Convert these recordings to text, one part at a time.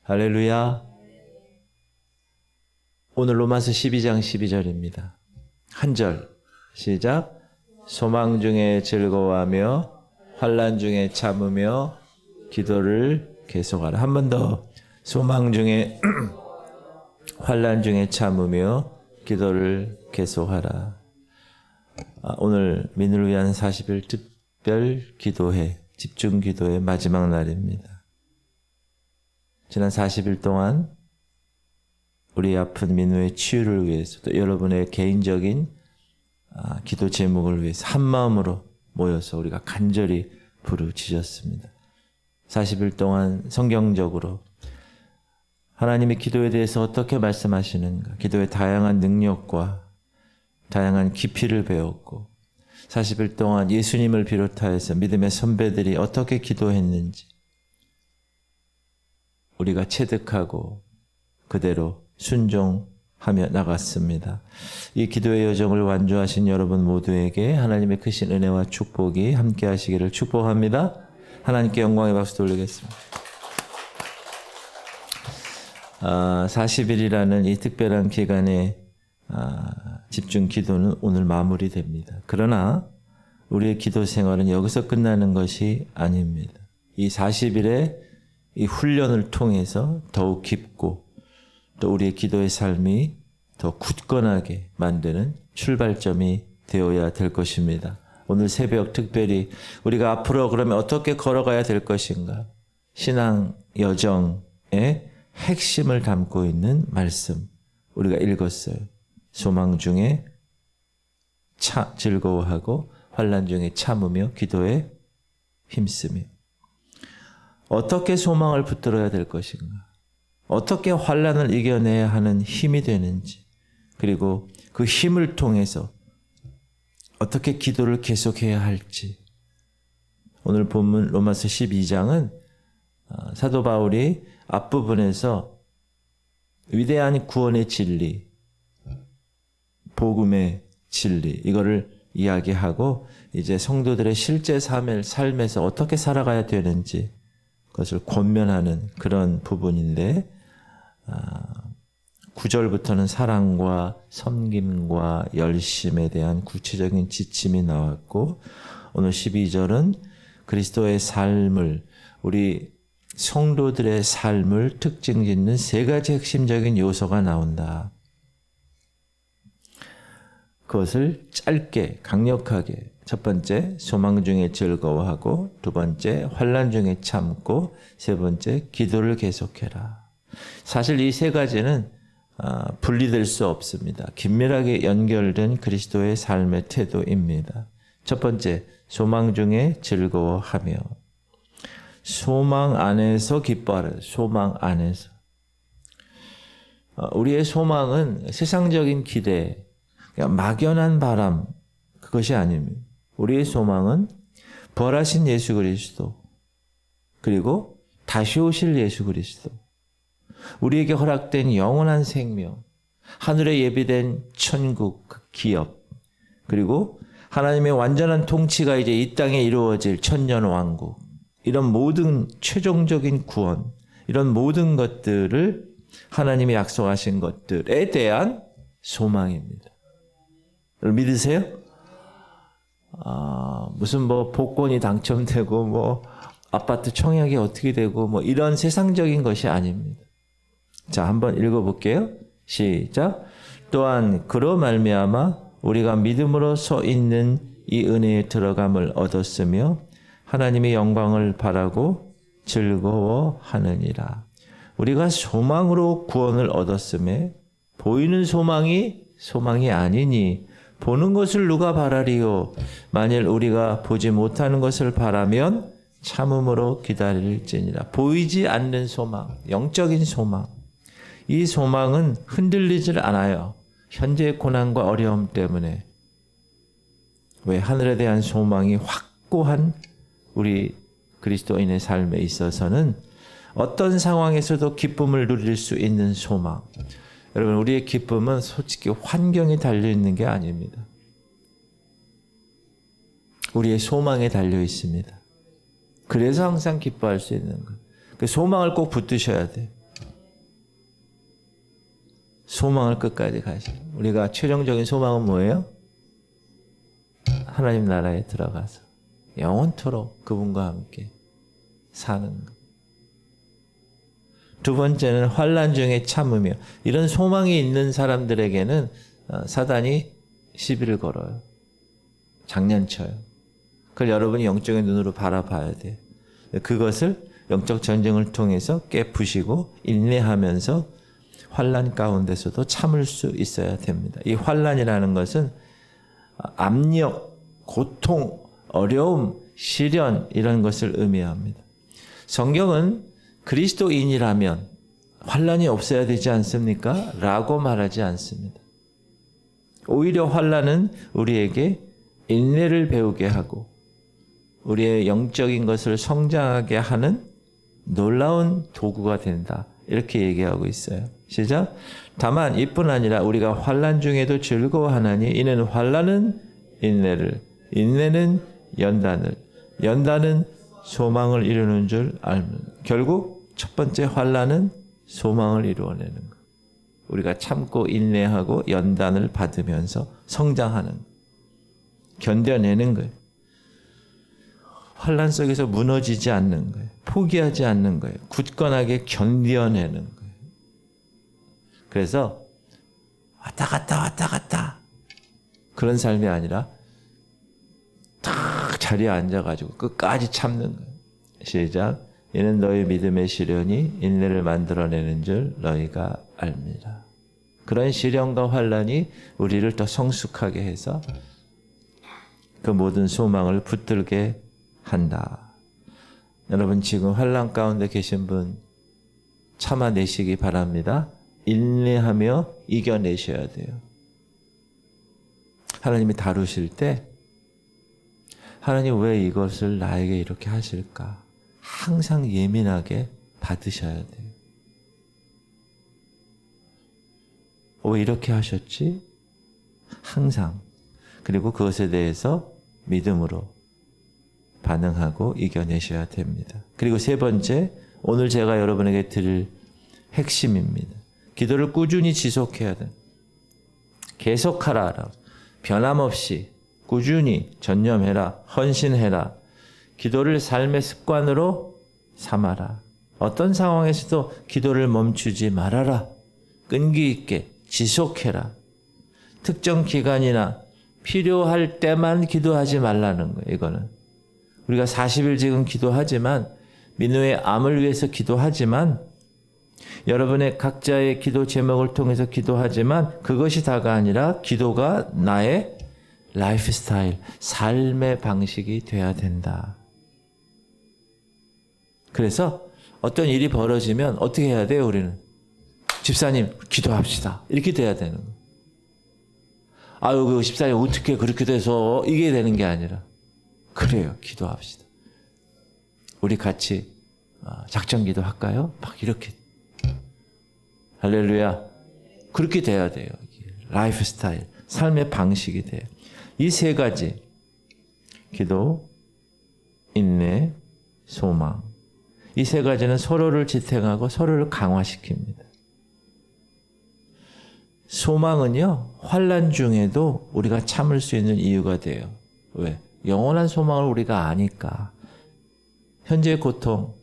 할렐루야. 오늘 로마서 12장 12절입니다. 한 절 시작. 소망 중에 즐거워하며 환난 중에 참으며 기도를 계속하라. 한 번 더. 소망 중에 환난 중에 참으며 기도를 계속하라. 오늘 민을 위한 40일 특별 기도회, 집중 기도의 마지막 날입니다. 지난 40일 동안 우리 아픈 민우의 치유를 위해서 또 여러분의 개인적인 기도 제목을 위해서 한 마음으로 모여서 우리가 간절히 부르짖었습니다. 40일 동안 성경적으로 하나님이 기도에 대해서 어떻게 말씀하시는가, 기도의 다양한 능력과 다양한 깊이를 배웠고 40일 동안 예수님을 비롯하여서 믿음의 선배들이 어떻게 기도했는지 우리가 체득하고 그대로 순종하며 나갔습니다. 이 기도의 여정을 완주하신 여러분 모두에게 하나님의 크신 은혜와 축복이 함께 하시기를 축복합니다. 하나님께 영광의 박수 돌리겠습니다. 40일이라는 이 특별한 기간에 집중 기도는 오늘 마무리됩니다. 그러나 우리의 기도 생활은 여기서 끝나는 것이 아닙니다. 이 40일의 이 훈련을 통해서 더욱 깊고 또 우리의 기도의 삶이 더 굳건하게 만드는 출발점이 되어야 될 것입니다. 오늘 새벽 특별히 우리가 앞으로 그러면 어떻게 걸어가야 될 것인가? 신앙 여정의 핵심을 담고 있는 말씀 우리가 읽었어요. 소망 중에 즐거워하고 환난 중에 참으며 기도에 힘쓰며. 어떻게 소망을 붙들어야 될 것인가? 어떻게 환난을 이겨내야 하는 힘이 되는지, 그리고 그 힘을 통해서 어떻게 기도를 계속해야 할지. 오늘 본문 로마서 12장은 사도 바울이 앞부분에서 위대한 구원의 진리, 복음의 진리, 이거를 이야기하고 이제 성도들의 실제 삶에서 어떻게 살아가야 되는지 그것을 권면하는 그런 부분인데 9절부터는 사랑과 섬김과 열심에 대한 구체적인 지침이 나왔고 오늘 12절은 그리스도의 삶을, 우리 성도들의 삶을 특징 짓는 세 가지 핵심적인 요소가 나온다. 그것을 짧게 강력하게, 첫 번째 소망 중에 즐거워하고, 두 번째 환난 중에 참고, 세 번째 기도를 계속해라. 사실 이 세 가지는 분리될 수 없습니다. 긴밀하게 연결된 그리스도의 삶의 태도입니다. 첫 번째, 소망 중에 즐거워하며. 소망 안에서 기뻐하라. 소망 안에서. 우리의 소망은 세상적인 기대, 막연한 바람, 그것이 아닙니다. 우리의 소망은 부활하신 예수 그리스도, 그리고 다시 오실 예수 그리스도, 우리에게 허락된 영원한 생명, 하늘에 예비된 천국, 그 기업, 그리고 하나님의 완전한 통치가 이제 이 땅에 이루어질 천년 왕국, 이런 모든 최종적인 구원, 이런 모든 것들을 하나님이 약속하신 것들에 대한 소망입니다. 믿으세요? 무슨 복권이 당첨되고 아파트 청약이 어떻게 되고 이런 세상적인 것이 아닙니다. 자, 한번 읽어볼게요. 시작. 또한 그로 말미암아 우리가 믿음으로 서 있는 이 은혜에 들어감을 얻었으며 하나님의 영광을 바라고 즐거워하느니라. 우리가 소망으로 구원을 얻었음에 보이는 소망이 아니니 보는 것을 누가 바라리요? 만일 우리가 보지 못하는 것을 바라면 참음으로 기다릴지니라. 보이지 않는 소망, 영적인 소망. 이 소망은 흔들리질 않아요. 현재의 고난과 어려움 때문에. 왜? 하늘에 대한 소망이 확고한 우리 그리스도인의 삶에 있어서는 어떤 상황에서도 기쁨을 누릴 수 있는 소망. 여러분, 우리의 기쁨은 솔직히 환경에 달려있는 게 아닙니다. 우리의 소망에 달려 있습니다. 그래서 항상 기뻐할 수 있는 것. 그 소망을 꼭 붙드셔야 돼요. 소망을 끝까지 가시. 우리가 최종적인 소망은 뭐예요? 하나님 나라에 들어가서 영원토록 그분과 함께 사는 것. 두 번째는 환난 중에 참으며. 이런 소망이 있는 사람들에게는 사단이 시비를 걸어요. 장난쳐요. 그걸 여러분이 영적인 눈으로 바라봐야 돼요. 그것을 영적 전쟁을 통해서 깨부시고 인내하면서 환난 가운데서도 참을 수 있어야 됩니다. 이 환난이라는 것은 압력, 고통, 어려움, 시련 이런 것을 의미합니다. 성경은 그리스도인이라면 환난이 없어야 되지 않습니까? 라고 말하지 않습니다. 오히려 환난은 우리에게 인내를 배우게 하고 우리의 영적인 것을 성장하게 하는 놀라운 도구가 된다. 이렇게 얘기하고 있어요. 시작. 다만 이뿐 아니라 우리가 환난 중에도 즐거워하나니 이는 환난은 인내를, 인내는 연단을, 연단은 소망을 이루는 줄 알면. 결국 첫 번째 환난은 소망을 이루어내는 것. 우리가 참고 인내하고 연단을 받으면서 성장하는 것. 견뎌내는 거예요. 환난 속에서 무너지지 않는 거예요. 포기하지 않는 거예요. 굳건하게 견뎌내는 거예요. 그래서 왔다 갔다 그런 삶이 아니라 딱 자리에 앉아가지고 끝까지 참는 거예요. 시작. 이는 너희 믿음의 시련이 인내를 만들어내는 줄 너희가 압니다. 그런 시련과 환난이 우리를 더 성숙하게 해서 그 모든 소망을 붙들게 한다. 여러분 지금 환난 가운데 계신 분 참아내시기 바랍니다. 인내하며 이겨내셔야 돼요. 하나님이 다루실 때 하나님 왜 이것을 나에게 이렇게 하실까? 항상 예민하게 받으셔야 돼요. 왜 이렇게 하셨지? 항상. 그리고 그것에 대해서 믿음으로 반응하고 이겨내셔야 됩니다. 그리고 세 번째, 오늘 제가 여러분에게 드릴 핵심입니다. 기도를 꾸준히 지속해야 돼. 계속하라. 변함없이 꾸준히 전념해라. 헌신해라. 기도를 삶의 습관으로 삼아라. 어떤 상황에서도 기도를 멈추지 말아라. 끈기 있게 지속해라. 특정 기간이나 필요할 때만 기도하지 말라는 거예요. 이거는. 우리가 40일 지금 기도하지만 민우의 암을 위해서 기도하지만 여러분의 각자의 기도 제목을 통해서 기도하지만 그것이 다가 아니라 기도가 나의 라이프 스타일, 삶의 방식이 돼야 된다. 그래서 어떤 일이 벌어지면 어떻게 해야 돼요, 우리는? 집사님, 기도합시다. 이렇게 돼야 되는 거예요. 아유, 그 집사님 어떻게 그렇게 돼서 이게 되는 게 아니라 그래요, 기도합시다. 우리 같이 작전 기도 할까요? 막 이렇게. 할렐루야. 그렇게 돼야 돼요. 라이프 스타일, 삶의 방식이 돼요. 이 세 가지, 기도, 인내, 소망. 이 세 가지는 서로를 지탱하고 서로를 강화시킵니다. 소망은요, 환난 중에도 우리가 참을 수 있는 이유가 돼요. 왜? 영원한 소망을 우리가 아니까. 현재의 고통,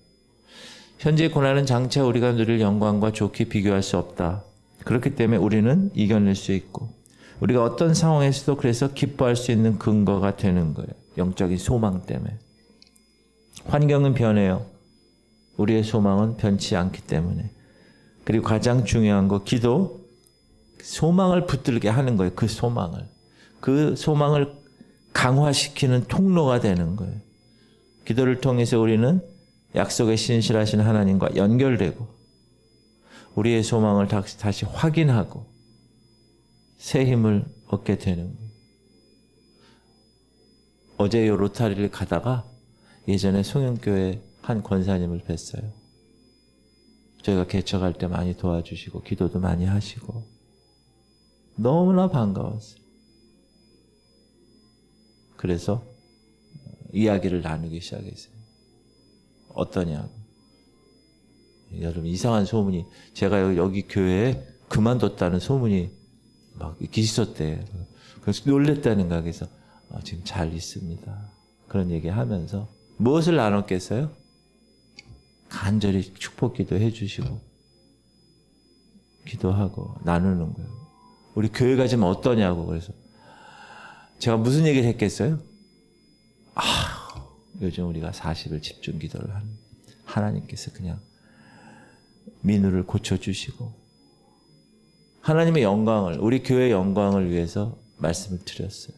현재의 고난은 장차 우리가 누릴 영광과 좋게 비교할 수 없다. 그렇기 때문에 우리는 이겨낼 수 있고 우리가 어떤 상황에서도 그래서 기뻐할 수 있는 근거가 되는 거예요. 영적인 소망 때문에. 환경은 변해요. 우리의 소망은 변치 않기 때문에. 그리고 가장 중요한 거, 기도, 소망을 붙들게 하는 거예요. 그 소망을 강화시키는 통로가 되는 거예요. 기도를 통해서 우리는 약속에 신실하신 하나님과 연결되고 우리의 소망을 다시 확인하고 새 힘을 얻게 되는 거예요. 어제 요 로타리를 가다가 예전에 송영교회 한 권사님을 뵀어요. 저희가 개척할 때 많이 도와주시고 기도도 많이 하시고 너무나 반가웠어요. 그래서 이야기를 나누기 시작했어요. 어떠냐고. 여러분 이상한 소문이 제가 여기 교회에 그만뒀다는 소문이 막 있었대. 그래서 놀랬다는 거야. 그래서 지금 잘 있습니다. 그런 얘기하면서 무엇을 나눴겠어요? 간절히 축복 기도해 주시고 기도하고 나누는 거예요. 우리 교회 가지면 어떠냐고. 그래서 제가 무슨 얘기를 했겠어요? 요즘 우리가 40일 집중 기도를 하는 하나님께서 그냥 민우를 고쳐주시고 하나님의 영광을, 우리 교회의 영광을 위해서 말씀을 드렸어요.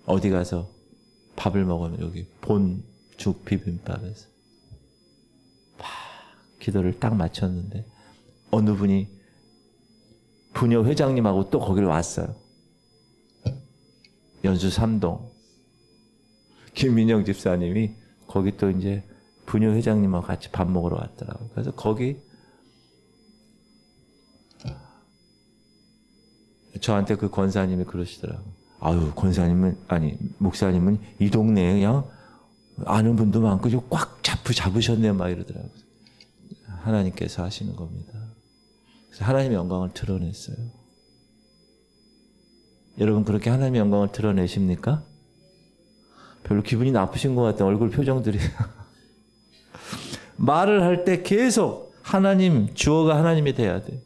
어디 가서 밥을 먹으면 여기 본죽 비빔밥에서 막 기도를 딱 마쳤는데 어느 분이 부녀 회장님하고 또 거기를 왔어요. 연수 3동 김민영 집사님이 거기 또 이제 부녀 회장님하고 같이 밥 먹으러 왔더라고요. 그래서 거기 저한테 그 권사님이 그러시더라고요. 아유, 권사님은, 아니, 목사님은 이 동네에 그냥 아는 분도 많고 좀 꽉 잡으셨네요. 막 이러더라고요. 하나님께서 하시는 겁니다. 그래서 하나님의 영광을 드러냈어요. 여러분 그렇게 하나님의 영광을 드러내십니까? 별로 기분이 나쁘신 것 같아요. 얼굴 표정들이. 말을 할 때 계속 하나님, 주어가 하나님이 돼야 돼.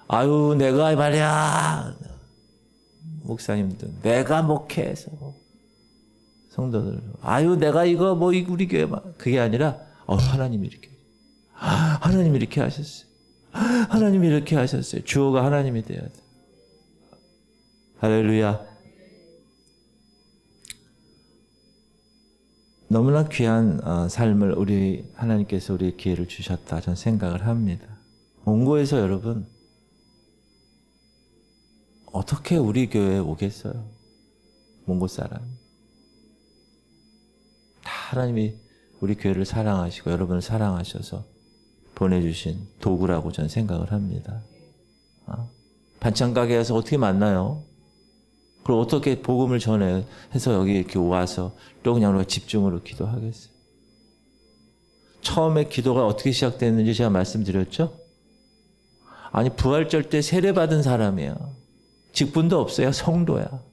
아유, 내가 말이야. 목사님들, 내가 목회해서. 성도들, 아유, 내가 이거 뭐 우리 교회 막. 그게 아니라, 하나님이 이렇게. 하나님이 이렇게 하셨어요. 하나님이 이렇게 하셨어요. 주어가 하나님이 돼야 돼. 할렐루야. 너무나 귀한 삶을 우리 하나님께서 우리의 기회를 주셨다 저는 생각을 합니다. 몽고에서 여러분 어떻게 우리 교회에 오겠어요? 몽고 사람. 다 하나님이 우리 교회를 사랑하시고 여러분을 사랑하셔서 보내주신 도구라고 저는 생각을 합니다. 반찬 가게 에서 어떻게 만나요? 그리고 어떻게 복음을 전해서 여기 이렇게 와서 또 그냥 우리가 집중으로 기도하겠어요? 처음에 기도가 어떻게 시작됐는지 제가 말씀드렸죠? 아니, 부활절 때 세례받은 사람이에요. 직분도 없어요. 성도야.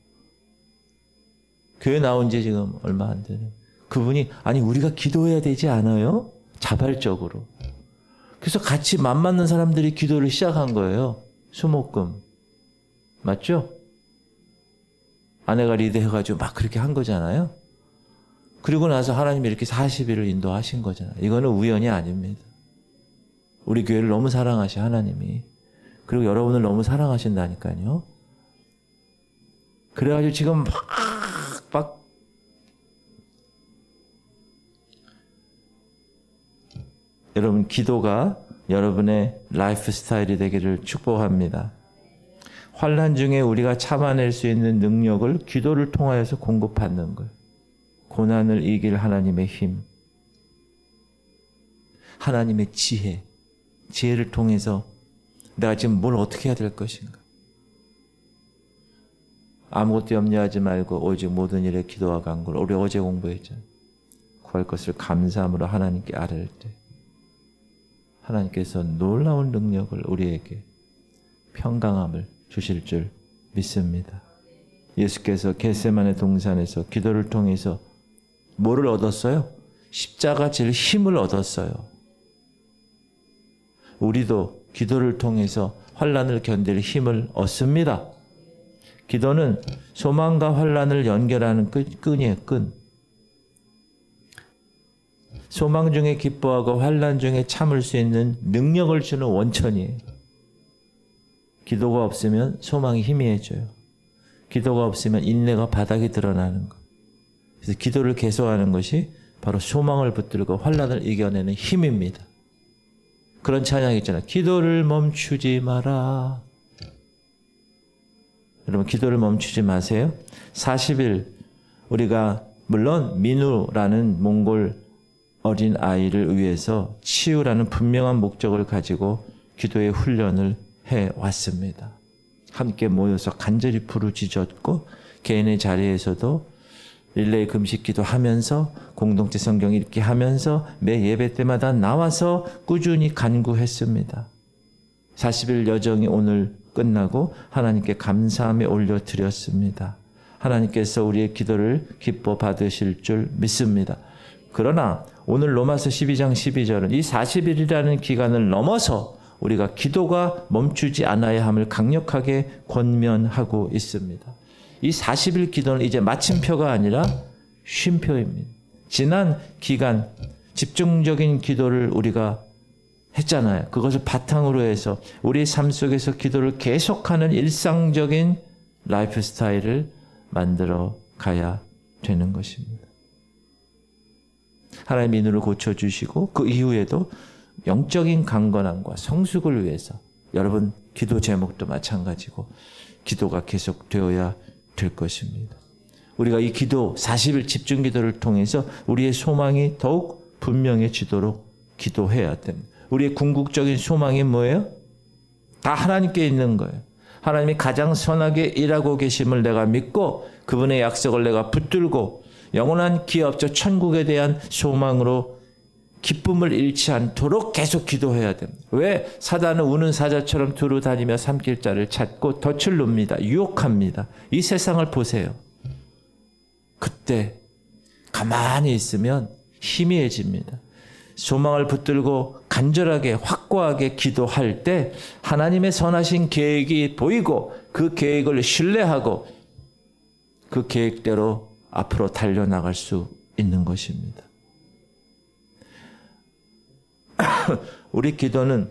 교회 나온 지 지금 얼마 안 되는. 그분이, 아니, 우리가 기도해야 되지 않아요? 자발적으로. 그래서 같이 맘 맞는 사람들이 기도를 시작한 거예요. 수목금. 맞죠? 아내가 리드해가지고 막 그렇게 한 거잖아요. 그리고 나서 하나님이 이렇게 40일을 인도하신 거잖아요. 이거는 우연이 아닙니다. 우리 교회를 너무 사랑하신 하나님이. 그리고 여러분을 너무 사랑하신다니까요. 그래가지고 지금 막 여러분 기도가 여러분의 라이프 스타일이 되기를 축복합니다. 환난 중에 우리가 참아낼 수 있는 능력을 기도를 통하여서 공급받는 거예요. 고난을 이길 하나님의 힘, 하나님의 지혜, 지혜를 통해서 내가 지금 뭘 어떻게 해야 될 것인가. 아무것도 염려하지 말고 오직 모든 일에 기도와 간구를, 우리 어제 공부했잖아요. 구할 것을 감사함으로 하나님께 아뢰을 때 하나님께서 놀라운 능력을 우리에게 평강함을 주실 줄 믿습니다. 예수께서 겟세마네 동산에서 기도를 통해서 뭐를 얻었어요? 십자가 질 힘을 얻었어요. 우리도 기도를 통해서 환난을 견딜 힘을 얻습니다. 기도는 소망과 환난을 연결하는 끈이에요. 끈. 소망 중에 기뻐하고 환난 중에 참을 수 있는 능력을 주는 원천이에요. 기도가 없으면 소망이 희미해져요. 기도가 없으면 인내가 바닥에 드러나는 것. 그래서 기도를 계속하는 것이 바로 소망을 붙들고 환난을 이겨내는 힘입니다. 그런 찬양이 있잖아요. 기도를 멈추지 마라. 여러분 기도를 멈추지 마세요. 40일 우리가 물론 민우라는 몽골 어린 아이를 위해서 치유라는 분명한 목적을 가지고 기도의 훈련을 해왔습니다. 함께 모여서 간절히 부르짖었고 개인의 자리에서도 릴레이 금식 기도하면서 공동체 성경 읽기 하면서 매 예배 때마다 나와서 꾸준히 간구했습니다. 40일 여정이 오늘 끝나고 하나님께 감사함에 올려드렸습니다. 하나님께서 우리의 기도를 기뻐 받으실 줄 믿습니다. 그러나 오늘 로마서 12장 12절은 이 40일이라는 기간을 넘어서 우리가 기도가 멈추지 않아야 함을 강력하게 권면하고 있습니다. 이 40일 기도는 이제 마침표가 아니라 쉼표입니다. 지난 기간 집중적인 기도를 우리가 했잖아요. 그것을 바탕으로 해서 우리 삶 속에서 기도를 계속하는 일상적인 라이프 스타일을 만들어 가야 되는 것입니다. 하나님이 눈을 고쳐주시고 그 이후에도 영적인 강건함과 성숙을 위해서 여러분 기도 제목도 마찬가지고 기도가 계속되어야 될 것입니다. 우리가 이 기도 40일 집중 기도를 통해서 우리의 소망이 더욱 분명해지도록 기도해야 됩니다. 우리의 궁극적인 소망이 뭐예요? 다 하나님께 있는 거예요. 하나님이 가장 선하게 일하고 계심을 내가 믿고 그분의 약속을 내가 붙들고 영원한 기업, 저 천국에 대한 소망으로 기쁨을 잃지 않도록 계속 기도해야 됩니다. 왜? 사단은 우는 사자처럼 두루 다니며 삼킬자를 찾고 덫을 놉니다. 유혹합니다. 이 세상을 보세요. 그때 가만히 있으면 희미해집니다. 소망을 붙들고 간절하게 확고하게 기도할 때 하나님의 선하신 계획이 보이고 그 계획을 신뢰하고 그 계획대로 앞으로 달려나갈 수 있는 것입니다. 우리 기도는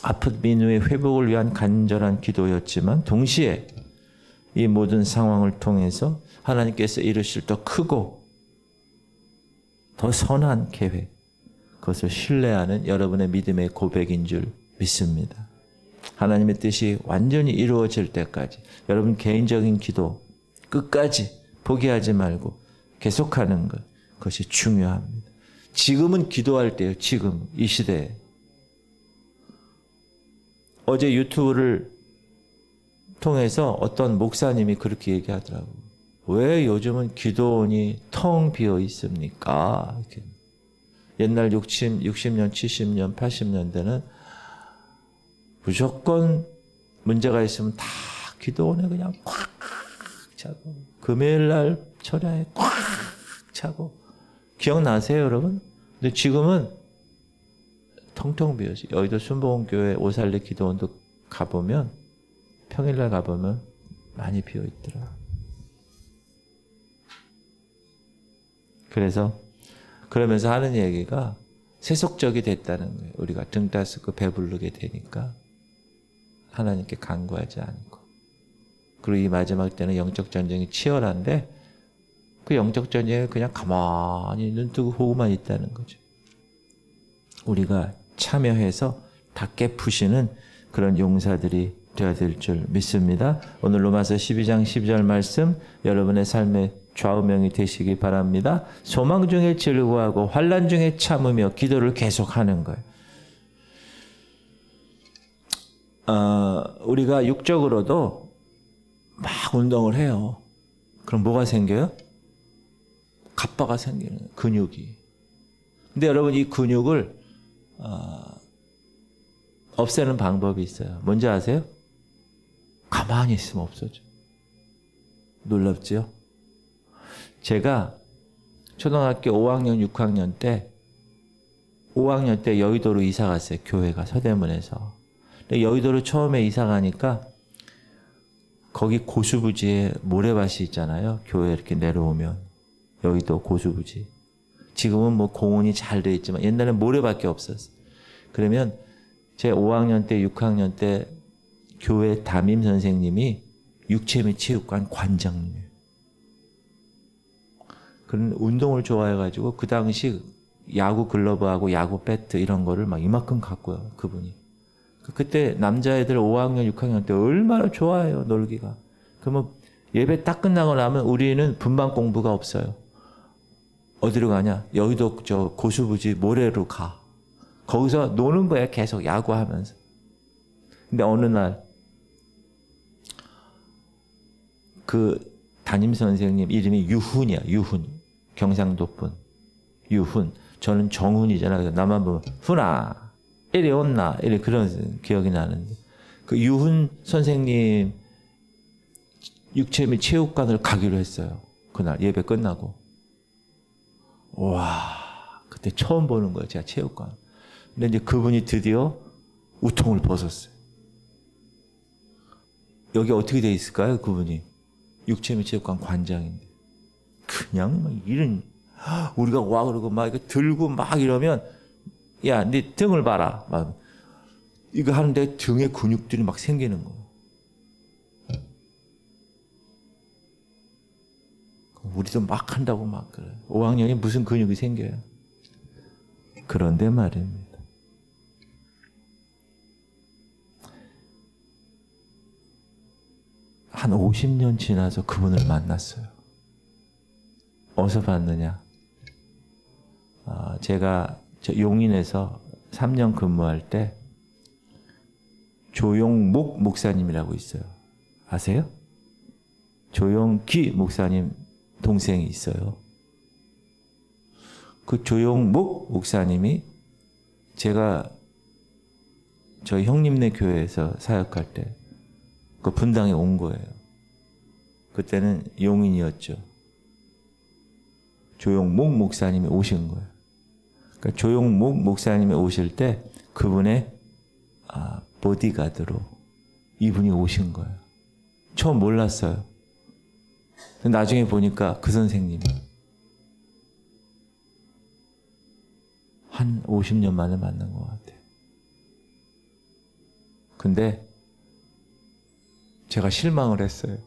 아픈 민우의 회복을 위한 간절한 기도였지만 동시에 이 모든 상황을 통해서 하나님께서 이루실 더 크고 더 선한 계획, 그것을 신뢰하는 여러분의 믿음의 고백인 줄 믿습니다. 하나님의 뜻이 완전히 이루어질 때까지 여러분 개인적인 기도 끝까지 포기하지 말고 계속하는 것, 그것이 중요합니다. 지금은 기도할 때요. 지금 이 시대에. 어제 유튜브를 통해서 어떤 목사님이 그렇게 얘기하더라고요. 왜 요즘은 기도원이 텅 비어 있습니까? 이렇게. 옛날 60년, 70년, 80년대는 무조건 문제가 있으면 다 기도원에 그냥 꽉 차고 금요일 날 철야에 꽉 차고 기억나세요, 여러분? 근데 지금은 텅텅 비어서 여의도 순복음교회 오살리 기도원도 가보면 평일날 가보면 많이 비어 있더라. 그러면서 하는 얘기가 세속적이 됐다는 거예요. 우리가 등 따스고 배부르게 되니까 하나님께 간구하지 않고. 그리고 이 마지막 때는 영적 전쟁이 치열한데 그 영적 전쟁에 그냥 가만히 눈 뜨고 보고만 있다는 거죠. 우리가 참여해서 다 깨푸시는 그런 용사들이 되어야 될 줄 믿습니다. 오늘 로마서 12장 12절 말씀 여러분의 삶의 좌우명이 되시기 바랍니다. 소망 중에 즐거워하고 환난 중에 참으며 기도를 계속하는 거예요. 우리가 육적으로도 막 운동을 해요. 그럼 뭐가 생겨요? 갑바가 생기는 거예요. 근육이. 근데 여러분 이 근육을 없애는 방법이 있어요. 뭔지 아세요? 가만히 있으면 없어져. 놀랍지요? 제가 초등학교 5학년, 6학년 때 5학년 때 여의도로 이사 갔어요. 교회가 서대문에서. 근데 여의도로 처음에 이사 가니까 거기 고수부지에 모래밭이 있잖아요. 교회 이렇게 내려오면. 여의도 고수부지. 지금은 뭐 공원이 잘 돼 있지만 옛날엔 모래밖에 없었어요. 그러면 제 5학년 때, 6학년 때 교회 담임 선생님이 육체 및 체육관 관장님이에요. 그런 운동을 좋아해가지고 그 당시 야구 글러브하고 야구 배트 이런 거를 막 이만큼 갖고요. 그분이. 그때 남자애들 5학년, 6학년 때 얼마나 좋아해요. 놀기가. 그러면 예배 딱 끝나고 나면 우리는 분반 공부가 없어요. 어디로 가냐? 여의도 저 고수부지 모래로 가. 거기서 노는 거야. 계속 야구하면서. 근데 어느 날 그 담임 선생님 이름이 유훈이야. 유훈. 경상도 분. 유훈. 저는 정훈이잖아. 그래서 나만 보면 훈아. 이래 온나 이래 그런 기억이 나는데 그 유훈 선생님 육체 및 체육관을 가기로 했어요. 그날 예배 끝나고. 와, 그때 처음 보는 거예요. 제가 체육관. 근데 이제 그분이 드디어 우통을 벗었어요. 여기 어떻게 돼 있을까요? 그분이 육체 및 체육관 관장인데 그냥 막 이런 우리가 와 그러고 막 이거 들고 막 이러면 야, 네 등을 봐라. 막 이거 하는데 등에 근육들이 막 생기는 거예요. 우리도 막 한다고 막 그래. 5학년이 무슨 근육이 생겨요. 그런데 말입니다. 한 50년 지나서 그분을 만났어요. 어디서 봤느냐? 제가 용인에서 3년 근무할 때 조용목 목사님이라고 있어요. 아세요? 조용기 목사님 동생이 있어요. 그 조용목 목사님이 제가 저희 형님네 교회에서 사역할 때 그 분당에 온 거예요. 그때는 용인이었죠. 조용목 목사님이 오신 거예요. 그러니까 조용목 목사님이 오실 때 그분의 보디가드로 이분이 오신 거예요. 처음 몰랐어요. 나중에 보니까 그 선생님이 한 50년 만에 만난 것 같아요. 근데 제가 실망을 했어요.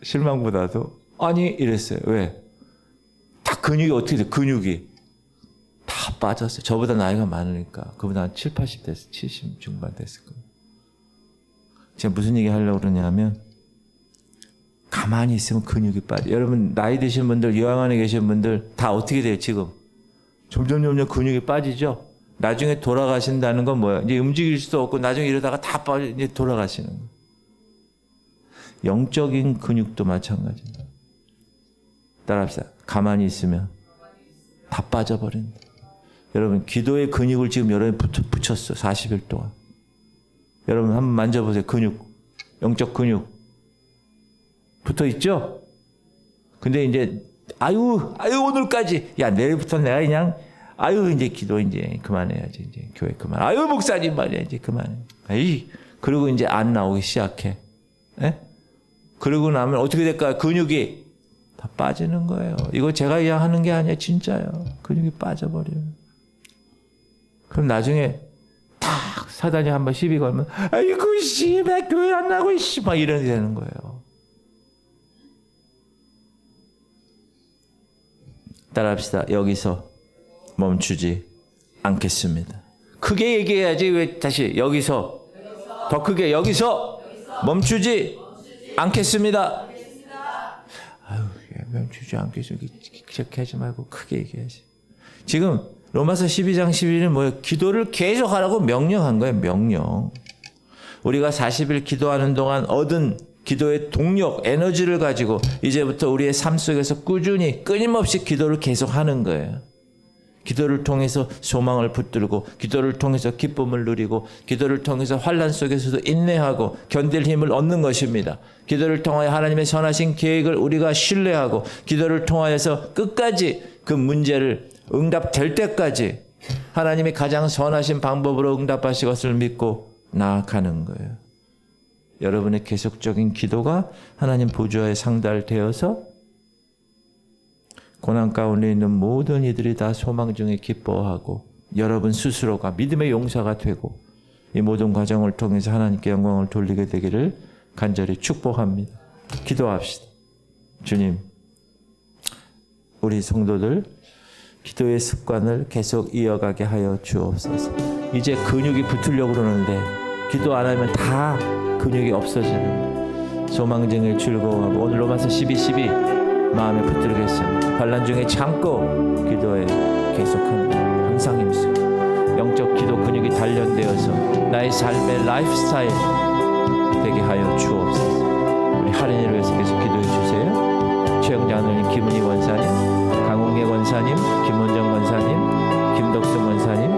실망보다도 아니 이랬어요. 왜? 다 근육이 어떻게 돼? 근육이 다 빠졌어요. 저보다 나이가 많으니까 그보다 한 7, 80 됐어요. 70 중반 됐을 거예요. 제가 무슨 얘기 하려고 그러냐면 가만히 있으면 근육이 빠져요. 여러분 나이 드신 분들, 요양원에 계신 분들 다 어떻게 돼요 지금? 점점 근육이 빠지죠? 나중에 돌아가신다는 건 뭐예요? 이제 움직일 수도 없고 나중에 이러다가 다 빠져 이제 돌아가시는 거예요. 영적인 근육도 마찬가지입니다. 따라합시다. 가만히 있으면 다 빠져버린다. 여러분 기도의 근육을 지금 여러분이 붙였어. 40일 동안. 여러분 한번 만져보세요. 근육. 영적 근육. 붙어있죠? 근데 이제 아유 오늘까지 야 내일부터 내가 그냥 이제 기도 이제 그만해야지. 이제 교회 그만. 목사님 말이야. 이제 그만해. 그리고 이제 안 나오기 시작해. 에? 그러고 나면 어떻게 될까요? 근육이 다 빠지는 거예요. 이거 제가 이야기하는 게 아니야. 진짜요. 근육이 빠져버려요. 그럼 나중에 탁 사단이 한번 시비 걸면 아이고 씨, 나 교회 안 나고 씨, 막 이런 되는 거예요. 따라합시다. 여기서 멈추지 않겠습니다. 크게 얘기해야지. 왜 다시 여기서 더 크게 여기서 멈추지 않겠습니다. 멈추지 않겠습니다. 그렇게 하지 말고 크게 얘기하지. 지금 로마서 12장 12일은 뭐예요? 기도를 계속 하라고 명령한 거예요. 명령. 우리가 40일 기도하는 동안 얻은 기도의 동력, 에너지를 가지고 이제부터 우리의 삶 속에서 꾸준히 끊임없이 기도를 계속 하는 거예요. 기도를 통해서 소망을 붙들고 기도를 통해서 기쁨을 누리고 기도를 통해서 환난 속에서도 인내하고 견딜 힘을 얻는 것입니다. 기도를 통하여 하나님의 선하신 계획을 우리가 신뢰하고 기도를 통하여서 끝까지 그 문제를 응답될 때까지 하나님이 가장 선하신 방법으로 응답하실 것을 믿고 나아가는 거예요. 여러분의 계속적인 기도가 하나님 보좌에 상달되어서 고난 가운데 있는 모든 이들이 다 소망 중에 기뻐하고 여러분 스스로가 믿음의 용사가 되고 이 모든 과정을 통해서 하나님께 영광을 돌리게 되기를 간절히 축복합니다. 기도합시다. 주님, 우리 성도들 기도의 습관을 계속 이어가게 하여 주옵소서. 이제 근육이 붙으려고 그러는데 기도 안 하면 다 근육이 없어지는 소망쟁이 즐거워하고 오늘 로마서 12 마음에 붙들겠습니다. 환난 중에 참고 기도에 계속합니다. 항상 힘쓰고 영적 기도 근육이 단련되어서 나의 삶의 라이프스타일 되게 하여 주옵소서. 우리 할인이를 위해서 계속 기도해 주세요. 최영자 하느님, 김은희 권사님, 강홍계 권사님, 김원정 권사님, 김덕승 권사님,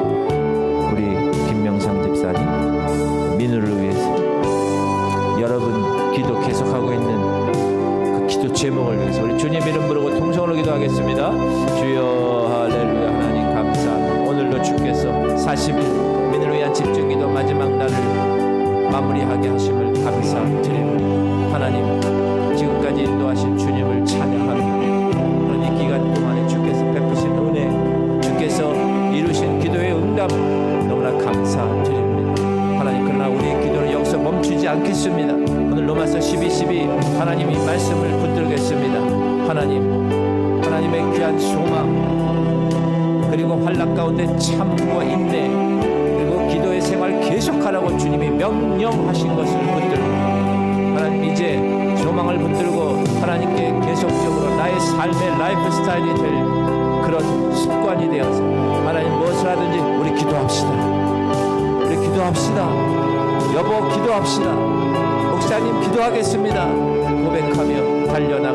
우리 김명상 집중기도 마지막 날을 마무리하게 하심을 감사드립니다. 하나님, 지금까지 인도하신 주님을 찬양합니다. 그런 이 기간 동안에 주께서 베푸신 은혜, 주께서 이루신 기도의 응답 너무나 감사드립니다. 하나님, 그러나 우리의 기도는 여기서 멈추지 않겠습니다. 오늘 로마서 12:12 하나님이 말씀을 붙들겠습니다. 하나님의 귀한 소망, 그리고 환난 가운데 참과 인내, 그리고 기도의 생활 계속하라고 주님이 명령하신 것을 붙들고, 하나님 이제 소망을 붙들고 하나님께 계속적으로 나의 삶의 라이프 스타일이 될 그런 습관이 되어서 하나님 무엇을 하든지 우리 기도합시다. 우리 기도합시다. 여보 기도합시다. 목사님 기도하겠습니다. 고백하며 달려나가